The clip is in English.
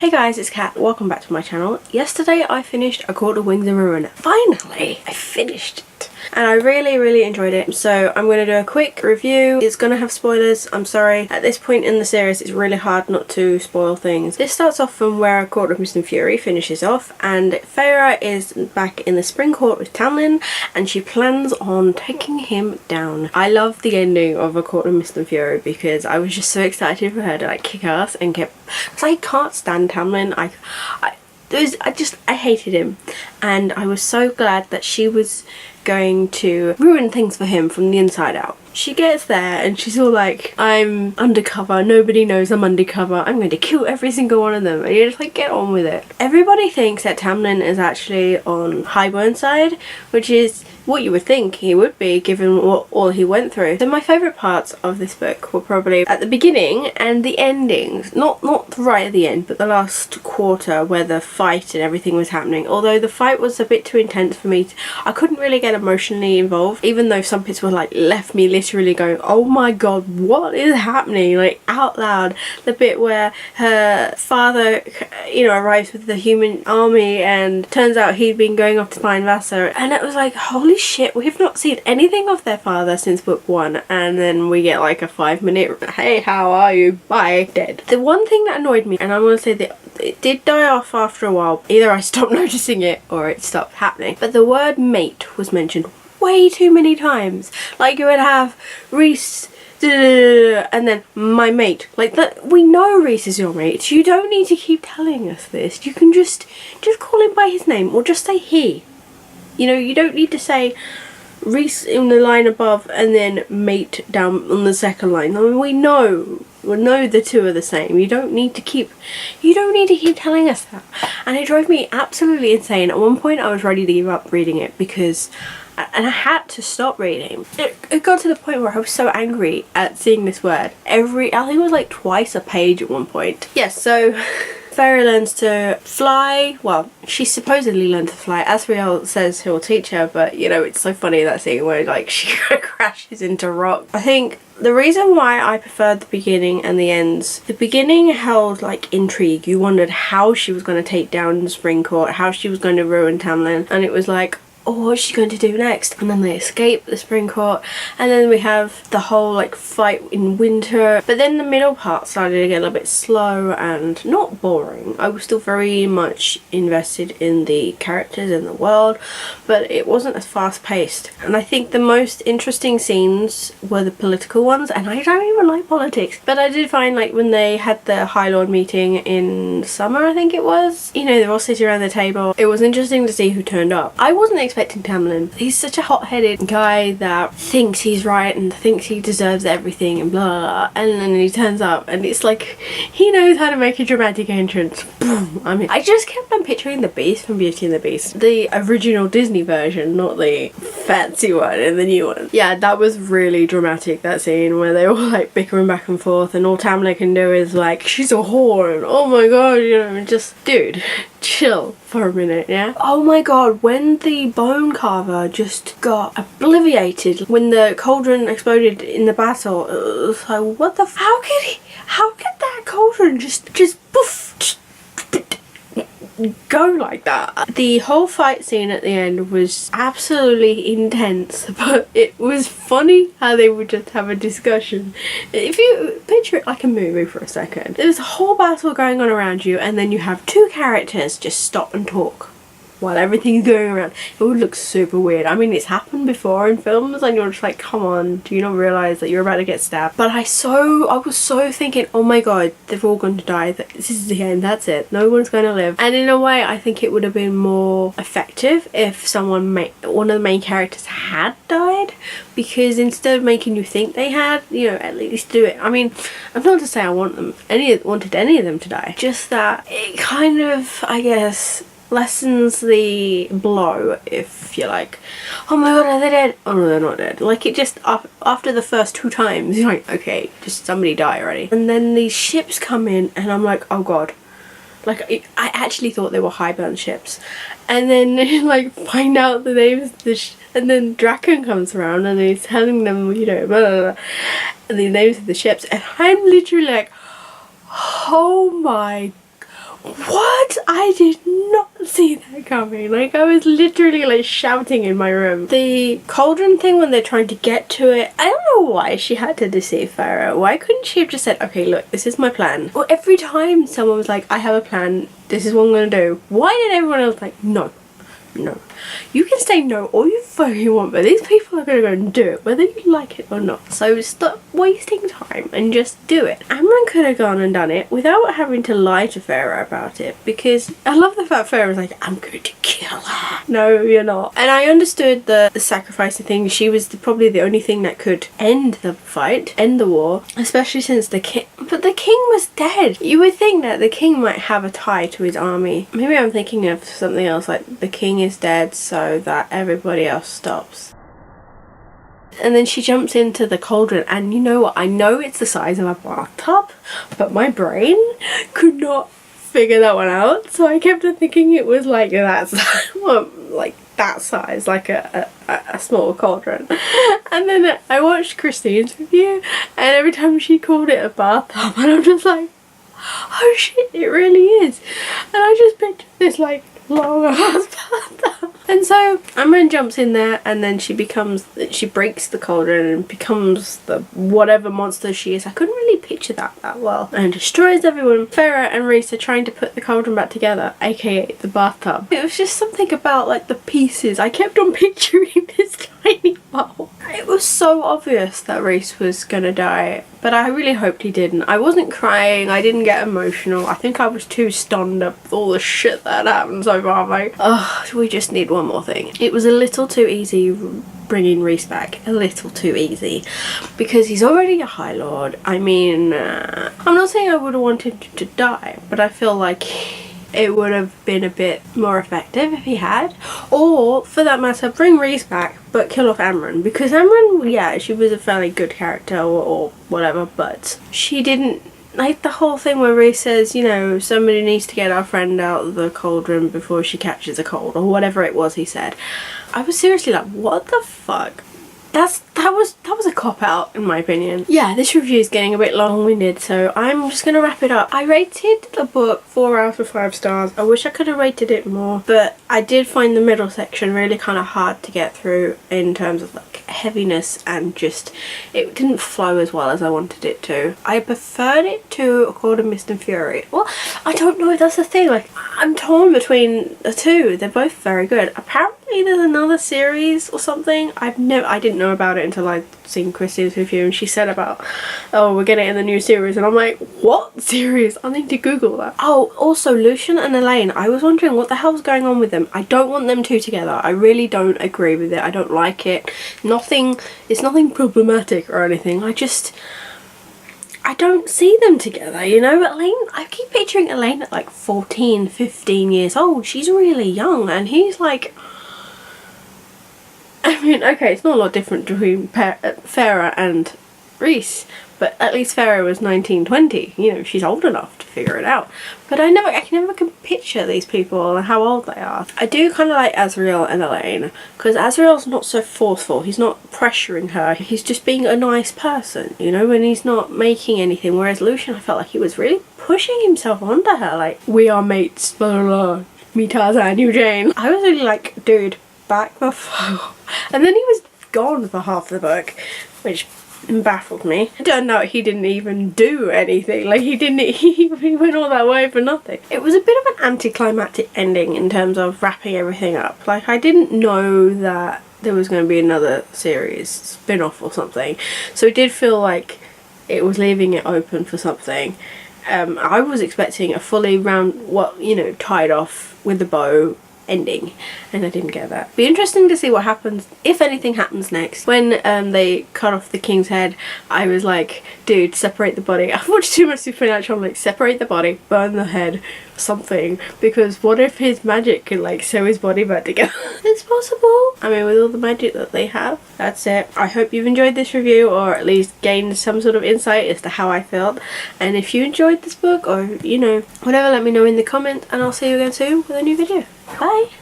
Hey guys, it's Kat. Welcome back to my channel. Yesterday I finished A Court of Wings and Ruin. Finally! I finished it. And I really enjoyed it. So I'm going to do a quick review. It's going to have spoilers. I'm sorry. At this point in the series it's really hard not to spoil things. This starts off from where A Court of Mist and Fury finishes off, and Feyre is back in the Spring Court with Tamlin and she plans on taking him down. I love the ending of A Court of Mist and Fury because I was just so excited for her to like kick ass and get... because I can't stand Tamlin. I hated him, and I was so glad that she was going to ruin things for him from the inside out. She gets there and she's all like, I'm undercover, nobody knows I'm undercover, I'm going to kill every single one of them, and you're just like, get on with it. Everybody thinks that Tamlin is actually on Highborn's side, which is what you would think he would be given what all he went through. So my favourite parts of this book were probably at the beginning and the endings. Not right at the end, but the last quarter where the fight and everything was happening. Although the fight was a bit too intense for me. I couldn't really get emotionally involved, even though some bits were like left me literally going, oh my god, what is happening? Like out loud. The bit where her father, you know, arrives with the human army and turns out he'd been going off to find Vassar, and it was like, holy shit, we have not seen anything of their father since book 1, and then we get like a 5-minute, hey, how are you, bye, dead. The one thing that annoyed me, and I want to say that it did die off after a while, either I stopped noticing it or it stopped happening, but the word mate was mentioned way too many times. Like you would have Reese and then my mate, like that. We know Reese is your mate. You don't need to keep telling us this. You can just call him by his name, or just say he. You know, you don't need to say Reese in the line above and then mate down on the second line. I mean, we know the two are the same. You don't need to keep telling us that. And it drove me absolutely insane. At one point I was ready to give up reading it because, and I had to stop reading. It got to the point where I was so angry at seeing this word I think it was like twice a page at one point. Yes, so Feyre learns to fly. Well, she supposedly learned to fly. Asriel says he'll teach her, but you know, it's so funny that scene where like she crashes into rock. I think the reason why I preferred the beginning and the ends, the beginning held like intrigue. You wondered how she was going to take down the Spring Court, how she was going to ruin Tamlin, and it was like, oh, what's she going to do next? And then they escape the Spring Court, and then we have the whole like fight in winter. But then the middle part started to get a little bit slow and not boring. I was still very much invested in the characters and the world, but it wasn't as fast paced. And I think the most interesting scenes were the political ones, and I don't even like politics, but I did find like when they had the High Lord meeting in summer, I think it was, you know, they're all sitting around the table. It was interesting to see who turned up. I wasn't expecting Tamlin. He's such a hot-headed guy that thinks he's right and thinks he deserves everything and blah, blah, blah. And then he turns up and it's like he knows how to make a dramatic entrance. Boom. I mean, I just kept on picturing the Beast from Beauty and the Beast, the original Disney version, not the fancy one and the new one. Yeah, that was really dramatic, that scene where they were like bickering back and forth and all Tamlin can do is like, she's a whore and oh my god, you know, just dude, chill for a minute, yeah? Oh my god, when the bone carver just got obliviated, when the cauldron exploded in the battle, it was like, what the how could that cauldron just poof, go like that? The whole fight scene at the end was absolutely intense, but it was funny how they would just have a discussion. If you picture it like a movie for a second, there's a whole battle going on around you and then you have two characters just stop and talk while everything's going around. It would look super weird. I mean, it's happened before in films and you're just like, come on, do you not realise that you're about to get stabbed? But I was so thinking, oh my god, they're all going to die. This is the end, that's it. No one's going to live. And in a way, I think it would have been more effective if one of the main characters had died, because instead of making you think they had, you know, at least do it. I mean, I'm not to say I wanted any of them to die, just that it kind of, I guess, lessens the blow if you're like, oh my god, are they dead? Oh no, they're not dead. Like, it just, after the first 2 times, you're like, okay, just somebody die already. And then these ships come in and I'm like, oh god. Like, I actually thought they were Highborn ships. And then, like, find out the names of the and then Draken comes around and he's telling them, you know, blah, blah, blah, and the names of the ships. And I'm literally like, oh my, What? I did not see that coming. Like, I was literally like shouting in my room. The cauldron thing when they're trying to get to it, I don't know why she had to deceive Pharaoh. Why couldn't she have just said, okay, look, this is my plan? Or every time someone was like, I have a plan, this is what I'm gonna do. Why did everyone else like, no, no. You can say no all you fucking want, but these people are gonna go and do it, whether you like it or not. So stop wasting time and just do it. Amron could have gone and done it without having to lie to Pharaoh about it, because I love the fact Pharaoh was like, I'm going to kill her. No, you're not. And I understood the sacrificing thing. She was probably the only thing that could end the fight, end the war, especially since the king, but the king was dead. You would think that the king might have a tie to his army. Maybe I'm thinking of something else, like the king is dead so that everybody else stops. And then she jumps into the cauldron, and you know what, I know it's the size of a bathtub, but my brain could not figure that one out, so I kept on thinking it was like that size, well, like that size, like a small cauldron. And then I watched Christine's review, and every time she called it a bathtub, and I'm just like, oh shit, it really is. And I just pictured this like long ass bathtub. And so Amron jumps in there, and then she breaks the cauldron and becomes the whatever monster she is. I couldn't really picture that well. And destroys everyone. Pharaoh and Rhys are trying to put the cauldron back together, aka the bathtub. It was just something about like the pieces. I kept on picturing this tiny bowl. It was so obvious that Rhys was gonna die, but I really hoped he didn't. I wasn't crying, I didn't get emotional. I think I was too stunned up with all the shit that happened so far. Like, oh, we just need one more thing. It was a little too easy bringing Rhys back. A little too easy. Because he's already a High Lord. I mean, I'm not saying I would have wanted him to die, but I feel like it would have been a bit more effective if he had. Or, for that matter, bring Rhys back, but kill off Amron. Because Amron, yeah, she was a fairly good character or whatever, but she didn't, like the whole thing where Rhys says, you know, somebody needs to get our friend out of the cauldron before she catches a cold, or whatever it was he said. I was seriously like, what the fuck? That was a cop-out in my opinion. Yeah, this review is getting a bit long-winded, so I'm just gonna wrap it up. I rated the book 4 out of 5 stars. I wish I could have rated it more, but I did find the middle section really kind of hard to get through in terms of like heaviness, and just it didn't flow as well as I wanted it to. I preferred it to A Court of Mist and Fury. Well, I don't know if that's the thing, like I'm torn between the two. They're both very good. Apparently there's another series or something. I didn't know about it until I'd seen Christine's review, and she said about, oh, we're getting in the new series, and I'm like, what series? I need to Google that. Oh, also Lucian and Elaine, I was wondering what the hell's going on with them. I don't want them two together. I really don't agree with it. I don't like it. It's nothing problematic or anything. I don't see them together, you know. Elaine, I keep picturing Elaine at like 14, 15 years old. She's really young, and he's like, I mean, okay, it's not a lot different between Farah and Rhys, but at least Farah was 19, 20. You know, she's old enough to figure it out. But I never can picture these people and how old they are. I do kind of like Azriel and Elaine, because Azriel's not so forceful. He's not pressuring her. He's just being a nice person, you know, and he's not making anything. Whereas Lucian, I felt like he was really pushing himself onto her, like, we are mates, blah, blah, blah. Me Tarzan, you Jane. I was really like, dude, back the fuck. And then he was gone for half the book, which baffled me. I don't know, he didn't even do anything. Like he went all that way for nothing. It was a bit of an anticlimactic ending in terms of wrapping everything up. Like, I didn't know that there was going to be another series, spin-off or something. So it did feel like it was leaving it open for something. I was expecting a fully tied off with the bow ending, and I didn't get that. Be interesting to see what happens, if anything happens next. When they cut off the king's head, I was like, dude, separate the body. I've watched too much Supernatural. I'm like, separate the body, burn the head, something, because what if his magic can like sew his body back together? It's possible. I mean, with all the magic that they have. That's it. I hope you've enjoyed this review, or at least gained some sort of insight as to how I felt. And if you enjoyed this book, or you know, whatever, let me know in the comments, and I'll see you again soon with a new video. Bye!